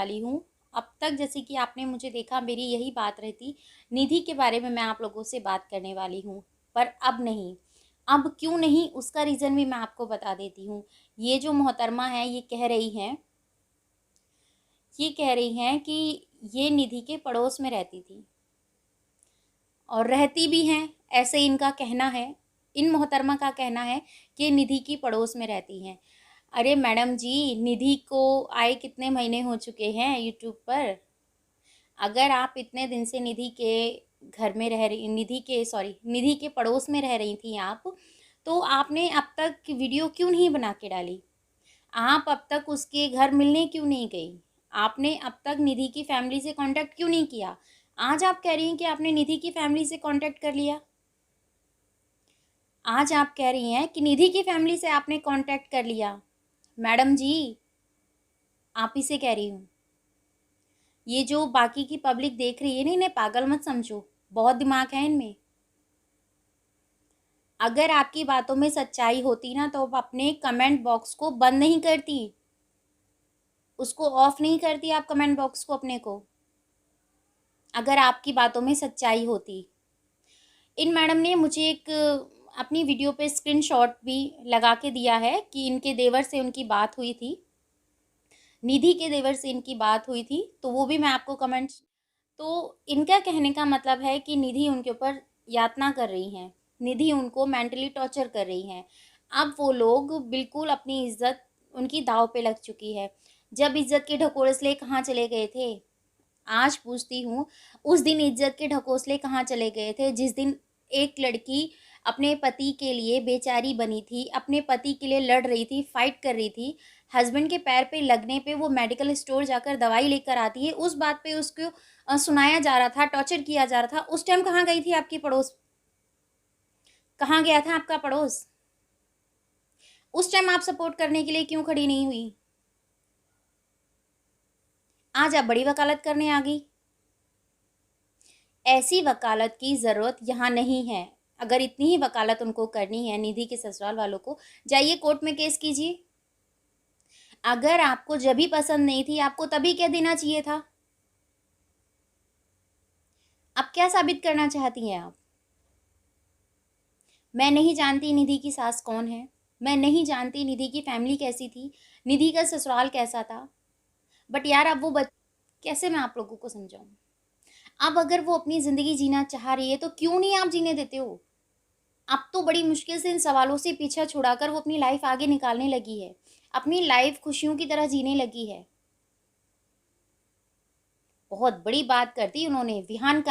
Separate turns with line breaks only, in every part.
वाली हूँ। अब तक जैसे कि आपने मुझे देखा, मेरी यही बात रहती, निधि के बारे में मैं आप लोगों से बात करने वाली हूँ, पर अब नहीं। अब क्यों नहीं, उसका रीज़न भी मैं आपको बता देती हूँ। ये जो मोहतरमा है, ये कह रही हैं कि ये निधि के पड़ोस में रहती थी और रहती भी हैं, ऐसे इनका कहना है। इन मोहतरमा का कहना है कि निधि की पड़ोस में रहती हैं। अरे मैडम जी, निधि को आए कितने महीने हो चुके हैं यूट्यूब पर। अगर आप इतने दिन से घर में रह रही निधि के पड़ोस में रह रही थी आप, तो आपने अब तक वीडियो क्यों नहीं बना के डाली? आप अब तक उसके घर मिलने क्यों नहीं गई? आपने अब तक निधि की फैमिली से कांटेक्ट क्यों नहीं किया? आज आप कह रही हैं कि आपने निधि की फैमिली से कांटेक्ट कर लिया। आज आप कह रही हैं कि निधि की फैमिली से आपने कांटेक्ट कर लिया। मैडम जी, आप ही से कह रही हूँ। ये जो बाकी की पब्लिक देख रही है ना, इन्हें पागल मत समझो, बहुत दिमाग है इनमें। अगर आपकी बातों में सच्चाई होती ना, तो आप अपने कमेंट बॉक्स को बंद नहीं करती, उसको ऑफ नहीं करती आप कमेंट बॉक्स को अपने को, अगर आपकी बातों में सच्चाई होती। इन मैडम ने मुझे एक अपनी वीडियो पे स्क्रीनशॉट भी लगा के दिया है कि इनके देवर से उनकी बात हुई थी, निधि के देवर से इनकी बात हुई थी, तो वो भी मैं आपको कमेंट्स। तो इनका कहने का मतलब है कि निधि उनके ऊपर यातना कर रही हैं, निधि उनको मेंटली टॉर्चर कर रही हैं। अब वो लोग बिल्कुल अपनी इज्जत उनकी दाव पे लग चुकी है। जब इज्जत के ढकोसले कहाँ चले गए थे? आज पूछती हूँ, उस दिन इज्जत के ढकोसले कहाँ चले गए थे जिस दिन एक लड़की अपने पति के लिए बेचारी बनी थी, अपने पति के लिए लड़ रही थी, फाइट कर रही थी। हस्बैंड के पैर पे लगने पे वो मेडिकल स्टोर जाकर दवाई लेकर आती है, उस बात पे उसको सुनाया जा रहा था, टॉर्चर किया जा रहा था। उस टाइम कहाँ गई थी आपकी पड़ोस? कहाँ गया था आपका पड़ोस? उस टाइम आप सपोर्ट करने के लिए क्यों खड़ी नहीं हुई? आज आप बड़ी वकालत करने आ गई। ऐसी वकालत की ज़रूरत यहाँ नहीं है। अगर इतनी ही वकालत उनको करनी है निधि के ससुराल वालों को, जाइए कोर्ट में केस कीजिए। अगर आपको जब भी पसंद नहीं थी, आपको तभी कह देना चाहिए था। अब क्या साबित करना चाहती हैं आप? मैं नहीं जानती निधि की सास कौन है, मैं नहीं जानती निधि की फैमिली कैसी थी, निधि का ससुराल कैसा था। बट यार, अब वो कैसे मैं आप लोगों को समझाऊं? अब अगर वो अपनी ज़िंदगी जीना चाह रही है, तो क्यों नहीं आप जीने देते हो? अब तो बड़ी मुश्किल से इन सवालों से पीछा छुड़ाकर वो अपनी लाइफ आगे निकालने लगी है, अपनी लाइफ खुशियों की तरह जीने लगी है। बहुत बड़ी बात कर दी उन्होंने, विहान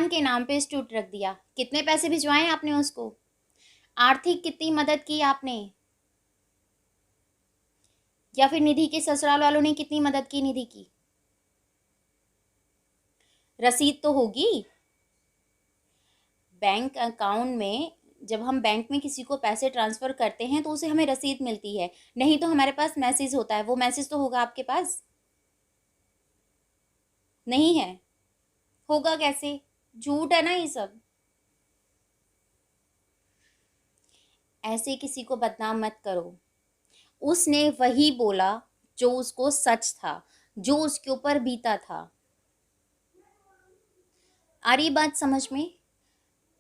के नाम पे इंस्टीट्यूट रख दिया। कितने पैसे भिजवाए आपने उसको? आर्थिक कितनी मदद की आपने? या फिर निधि के ससुराल वालों ने कितनी मदद की निधि की? रसीद तो होगी बैंक अकाउंट में। जब हम बैंक में किसी को पैसे ट्रांसफ़र करते हैं, तो उसे हमें रसीद मिलती है, नहीं तो हमारे पास मैसेज होता है। वो मैसेज तो होगा आपके पास? नहीं है। होगा कैसे? झूठ है ना ये सब। ऐसे किसी को बदनाम मत करो। उसने वही बोला जो उसको सच था, जो उसके ऊपर बीता था। आ रही बात समझ में?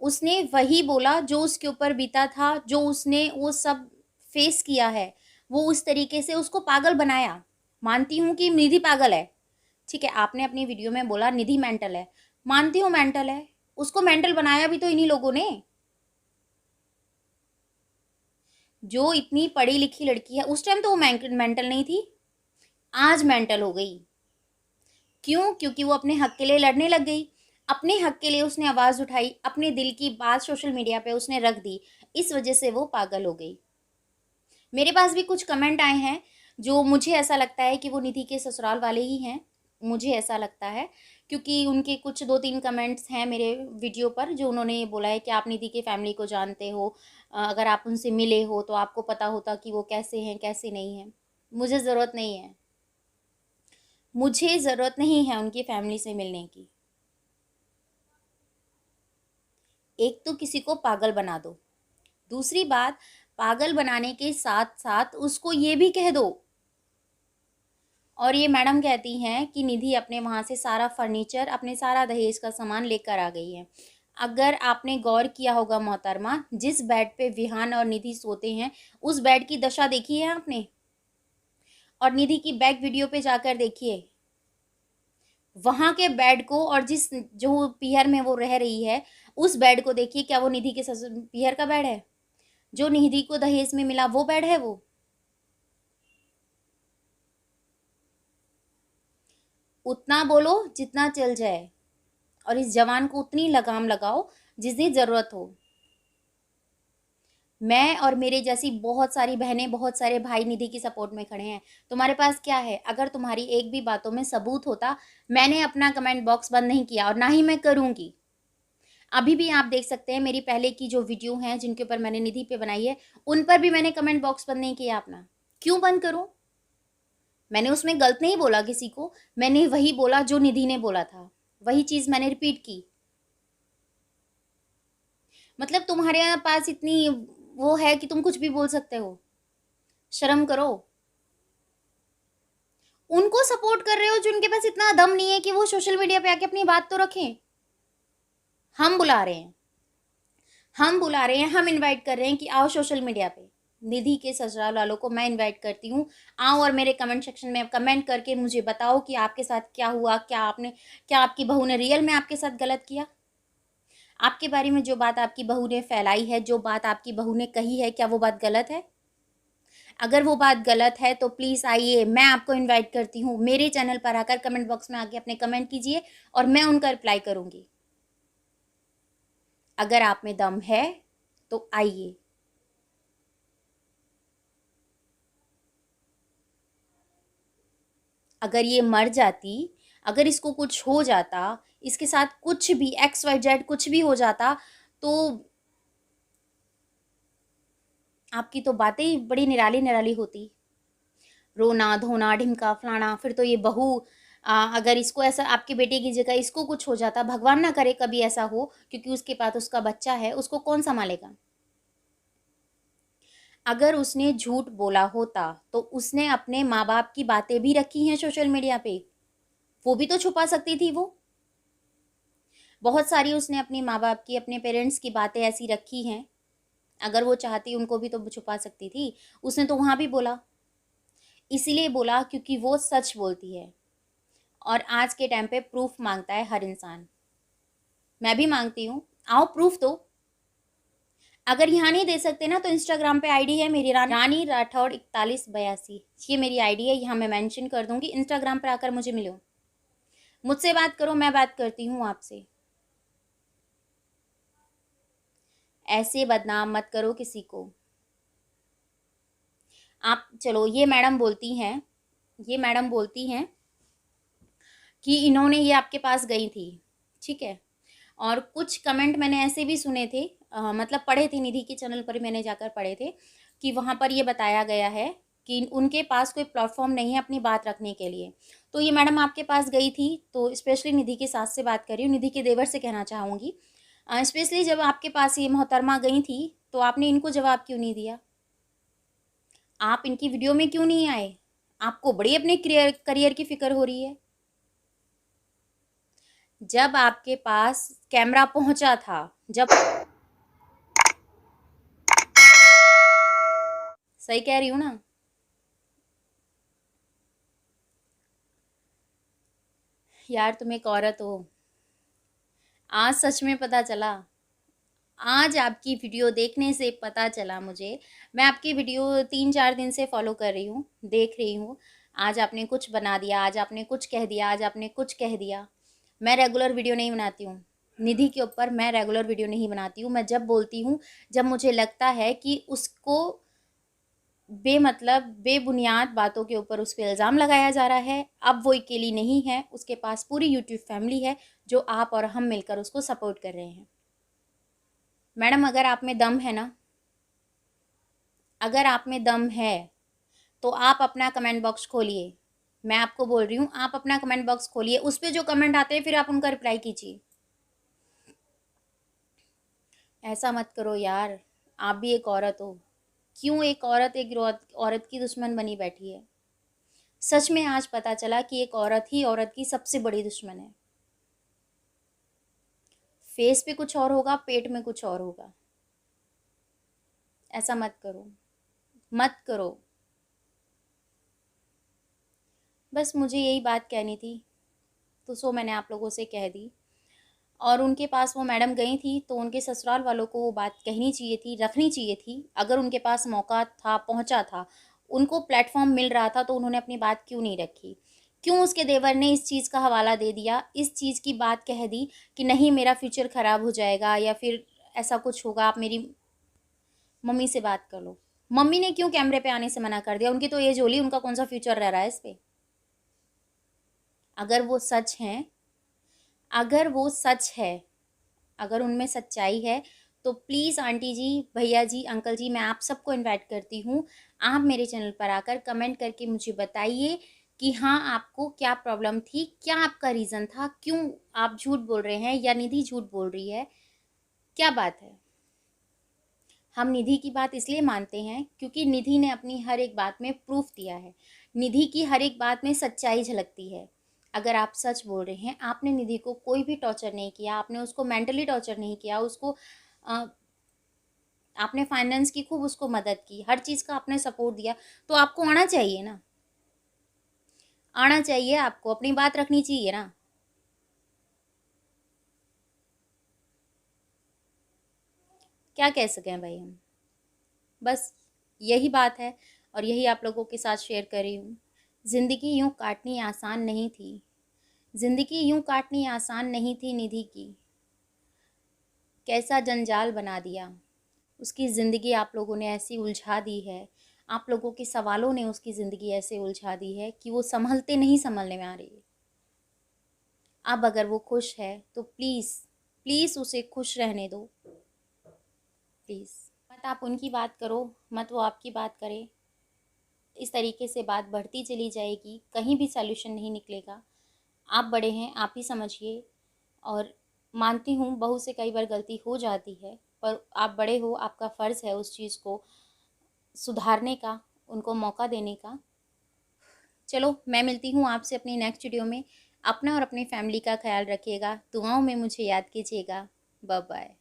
उसने वही बोला जो उसके ऊपर बीता था, जो उसने वो सब फेस किया है। वो उस तरीके से उसको पागल बनाया। मानती हूँ कि निधि पागल है, ठीक है। आपने अपनी वीडियो में बोला निधि मेंटल है, मानती हूँ मेंटल है। उसको मेंटल बनाया भी तो इन्हीं लोगों ने। जो इतनी पढ़ी लिखी लड़की है, उस टाइम तो वो मेंटल नहीं थी, आज मेंटल हो गई। क्यों? क्योंकि वो अपने हक के लिए लड़ने लग गई। अपने हक के लिए उसने आवाज़ उठाई, अपने दिल की बात सोशल मीडिया पे उसने रख दी। इस वजह से वो पागल हो गई। मेरे पास भी कुछ कमेंट आए हैं, जो मुझे ऐसा लगता है कि वो निधि के ससुराल वाले ही हैं। मुझे ऐसा लगता है, क्योंकि उनके कुछ 2-3 कमेंट्स हैं मेरे वीडियो पर, जो उन्होंने ये बोला है कि आप निधि की फैमिली को जानते हो, अगर आप उनसे मिले हो तो आपको पता होता कि वो कैसे हैं, कैसे नहीं हैं। मुझे ज़रूरत नहीं है, मुझे ज़रूरत नहीं है उनकी फैमिली से मिलने की। एक तो किसी को पागल बना दो, दूसरी बात, पागल बनाने के साथ साथ उसको ये भी कह दो और ये मैडम कहती हैं कि निधि अपने वहाँ से सारा फर्नीचर, अपने सारा दहेज का सामान लेकर आ गई है। अगर आपने गौर किया होगा मोहतरमा, जिस बेड पे विहान और निधि सोते हैं, उस बेड की दशा देखी है आपने? और निधि की बैक वीडियो पे जाकर देखिए, वहाँ के बेड को, और जिस जो पीहर में वो रह रही है, उस बेड को देखिए, क्या वो निधि के पीहर का बेड है? जो निधि को दहेज में मिला वो बेड है वो? उतना बोलो जितना चल जाए, और इस जवान को उतनी लगाम लगाओ जितनी ज़रूरत हो। मैं और मेरे जैसी बहुत सारी बहनें, बहुत सारे भाई निधि की सपोर्ट में खड़े हैं। तुम्हारे पास क्या है? अगर तुम्हारी एक भी बातों में सबूत होता, मैंने अपना कमेंट बॉक्स बंद नहीं किया और ना ही मैं करूँगी। अभी भी आप देख सकते हैं मेरी पहले की जो वीडियो हैं जिनके ऊपर मैंने निधि पे बनाई है, उन पर भी मैंने कमेंट बॉक्स बंद नहीं किया अपना। क्यों बंद करूँ? मैंने उसमें गलत नहीं बोला किसी को, मैंने वही बोला जो निधि ने बोला था, वही चीज़ मैंने रिपीट की। मतलब तुम्हारे पास इतनी वो है कि तुम कुछ भी बोल सकते हो? शर्म करो। उनको सपोर्ट कर रहे हो जिनके पास इतना दम नहीं है कि वो सोशल मीडिया पे आके अपनी बात तो रखें। हम बुला रहे हैं, हम बुला रहे हैं, हम इनवाइट कर रहे हैं कि आओ सोशल मीडिया पे। निधि के ससुराल वालों को मैं इनवाइट करती हूँ, आओ और मेरे कमेंट सेक्शन में कमेंट करके मुझे बताओ कि आपके साथ क्या हुआ, क्या आपकी बहू ने रियल में आपके साथ गलत किया? आपके बारे में जो बात आपकी बहू ने फैलाई है, जो बात आपकी बहू ने कही है, क्या वो बात गलत है? अगर वो बात गलत है तो प्लीज़ आइए, मैं आपको इनवाइट करती हूँ, मेरे चैनल पर आकर कमेंट बॉक्स में आके अपने कमेंट कीजिए और मैं उनका रिप्लाई करूँगी। अगर आप में दम है तो आइए। अगर ये मर जाती, अगर इसको कुछ हो जाता, इसके साथ कुछ भी एक्स वाई जेड कुछ भी हो जाता, तो आपकी तो बातें ही बड़ी निराली निराली होती। रोना धोना ढिमका फलाना, फिर तो ये बहू, अगर इसको ऐसा, आपके बेटे की जगह इसको कुछ हो जाता, भगवान ना करे कभी ऐसा हो, क्योंकि उसके पास उसका बच्चा है, उसको कौन संभालेगा? अगर उसने झूठ बोला होता तो उसने अपने माँ बाप की बातें भी रखी हैं सोशल मीडिया पे, वो भी तो छुपा सकती थी वो। बहुत सारी उसने अपनी माँ बाप की, अपने पेरेंट्स की बातें ऐसी रखी हैं, अगर वो चाहती उनको भी तो छुपा सकती थी। उसने तो वहाँ भी बोला, इसीलिए बोला क्योंकि वो सच बोलती है। और आज के टाइम पे प्रूफ मांगता है हर इंसान। मैं भी मांगती हूँ, आओ प्रूफ दो। अगर यहाँ नहीं दे सकते ना, तो इंस्टाग्राम पे आईडी है मेरी, रानी राठौड़ 4182, ये मेरी आईडी है, यहाँ मैं मेंशन कर दूंगी। इंस्टाग्राम पर आकर मुझे मिलो, मुझसे बात करो, मैं बात करती हूँ आपसे। ऐसे बदनाम मत करो किसी को। आप चलो, ये मैडम बोलती हैं कि इन्होंने, ये आपके पास गई थी, ठीक है, और कुछ कमेंट मैंने ऐसे भी सुने थे, मतलब पढ़े थे, निधि के चैनल पर मैंने जाकर पढ़े थे कि वहाँ पर ये बताया गया है कि उनके पास कोई प्लेटफॉर्म नहीं है अपनी बात रखने के लिए। तो ये मैडम आपके पास गई थी, तो स्पेशली निधि के सास से बात कर रही हूँ, निधि के देवर से कहना चाहूँगी, स्पेशली जब आपके पास ये मोहतरमा गई थी, तो आपने इनको जवाब क्यों नहीं दिया? आप इनकी वीडियो में क्यों नहीं आए? आपको बड़ी अपने करियर करियर की फिक्र हो रही है। जब आपके पास कैमरा पहुंचा था, जब, सही कह रही हूँ ना? यार तुम एक औरत हो। आज सच में पता चला, आज आपकी वीडियो देखने से पता चला मुझे। मैं आपकी वीडियो 3-4 दिन से फॉलो कर रही हूँ, देख रही हूँ। आज आपने कुछ बना दिया, आज आपने कुछ कह दिया, आज आपने कुछ कह दिया। मैं रेगुलर वीडियो नहीं बनाती हूँ निधि के ऊपर, मैं रेगुलर वीडियो नहीं बनाती हूँ। मैं जब बोलती हूँ, जब मुझे लगता है कि उसको बेमतलब बेबुनियाद बातों के ऊपर उस पर इल्ज़ाम लगाया जा रहा है। अब वो अकेली नहीं है, उसके पास पूरी यूट्यूब फैमिली है जो आप और हम मिलकर उसको सपोर्ट कर रहे हैं। मैडम, अगर आप में दम है ना, अगर आप में दम है तो आप अपना कमेंट बॉक्स खोलिए। मैं आपको बोल रही हूँ, आप अपना कमेंट बॉक्स खोलिए, उस पर जो कमेंट आते हैं फिर आप उनका रिप्लाई कीजिए। ऐसा मत करो यार, आप भी एक औरत हो। क्यों एक औरत एक औरत की दुश्मन बनी बैठी है? सच में आज पता चला कि एक औरत ही औरत की सबसे बड़ी दुश्मन है। फेस पे कुछ और होगा, पेट में कुछ और होगा। ऐसा मत करो, मत करो। बस मुझे यही बात कहनी थी, तो सो मैंने आप लोगों से कह दी। और उनके पास वो मैडम गई थी तो उनके ससुराल वालों को वो बात कहनी चाहिए थी, रखनी चाहिए थी। अगर उनके पास मौका था, पहुंचा था, उनको प्लेटफॉर्म मिल रहा था, तो उन्होंने अपनी बात क्यों नहीं रखी? क्यों उसके देवर ने इस चीज़ का हवाला दे दिया, इस चीज़ की बात कह दी कि नहीं मेरा फ्यूचर ख़राब हो जाएगा या फिर ऐसा कुछ होगा, आप मेरी मम्मी से बात कर लो। मम्मी ने क्यों कैमरे पे आने से मना कर दिया? उनकी तो एज होली, उनका कौन सा फ्यूचर रह रहा है इस पे? अगर वो सच हैं, अगर वो सच है, अगर उनमें सच्चाई है, तो प्लीज़ आंटी जी, भैया जी, अंकल जी, मैं आप सबको इनवाइट करती हूँ। आप मेरे चैनल पर आकर कमेंट करके मुझे बताइए कि हाँ, आपको क्या प्रॉब्लम थी, क्या आपका रीज़न था, क्यों आप झूठ बोल रहे हैं या निधि झूठ बोल रही है, क्या बात है? हम निधि की बात इसलिए मानते हैं क्योंकि निधि ने अपनी हर एक बात में प्रूफ दिया है। निधि की हर एक बात में सच्चाई झलकती है। अगर आप सच बोल रहे हैं, आपने निधि को कोई भी टॉर्चर नहीं किया, आपने उसको मेंटली टॉर्चर नहीं किया, उसको अ, आपने फाइनेंस की खूब उसको मदद की, हर चीज़ का आपने सपोर्ट दिया, तो आपको आना चाहिए ना, आना चाहिए आपको, अपनी बात रखनी चाहिए ना। क्या कह सकें भाई हम? बस यही बात है और यही आप लोगों के साथ शेयर कर रही हूँ। ज़िंदगी यूँ काटनी आसान नहीं थी, ज़िंदगी यूँ काटनी आसान नहीं थी निधि की, कैसा जंजाल बना दिया। उसकी ज़िंदगी आप लोगों ने ऐसी उलझा दी है, आप लोगों के सवालों ने उसकी ज़िंदगी ऐसे उलझा दी है कि वो सँभलते नहीं सँभलने में आ रही है। अब अगर वो खुश है तो प्लीज़, प्लीज़ उसे खुश रहने दो, प्लीज़। मत आप उनकी बात करो, मत वो आपकी बात करे। इस तरीके से बात बढ़ती चली जाएगी, कहीं भी सॉल्यूशन नहीं निकलेगा। आप बड़े हैं, आप ही समझिए। और मानती हूँ बहू से कई बार गलती हो जाती है, पर आप बड़े हो, आपका फ़र्ज़ है उस चीज़ को सुधारने का, उनको मौका देने का। चलो, मैं मिलती हूँ आपसे अपनी नेक्स्ट वीडियो में। अपना और अपनी फैमिली का ख्याल रखिएगा, दुआओं में मुझे याद कीजिएगा। Bye bye.